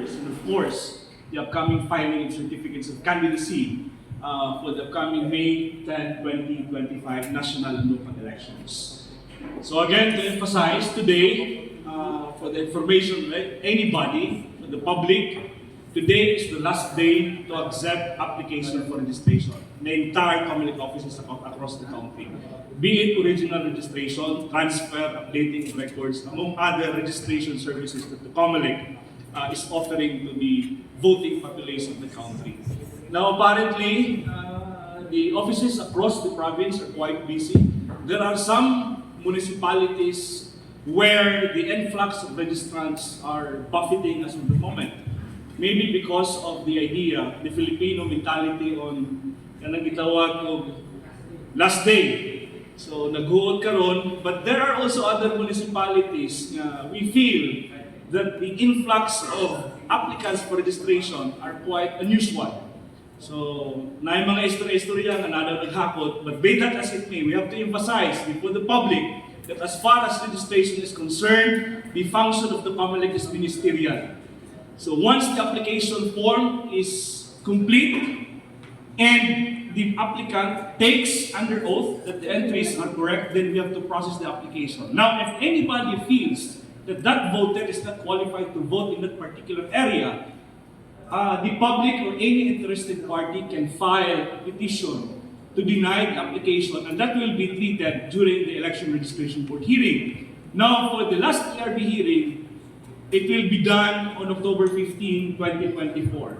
voters, and of course, the upcoming filing of certificates of candidacy for the upcoming May 10, 2025 national and local elections. So again, to emphasize today, for the information of anybody, for the public, today is the last day to accept application for registration. The entire Comelec offices across the country. Be it original registration, transfer, updating of records, among other registration services that the Comelec is offering to the voting population of the country. Now apparently, the offices across the province are quite busy. There are some municipalities where the influx of registrants are buffeting us at the moment. Maybe because of the idea, the Filipino mentality on kanang gitawag og last day. So naghuot karon, but there are also other municipalities na we feel that the influx of applicants for registration are quite unusual. So, na yung mga istorya nga nadaw naghakot, but be that as it may, we have to emphasize before the public that as far as registration is concerned, the function of the Comelec is ministerial. So once the application form is complete and the applicant takes under oath that the entries are correct, then we have to process the application. Now, if anybody feels that that voter is not qualified to vote in that particular area, the public or any interested party can file a petition to deny the application, and that will be treated during the election registration board hearing. Now, for the last ERB hearing, it will be done on October 15, 2024.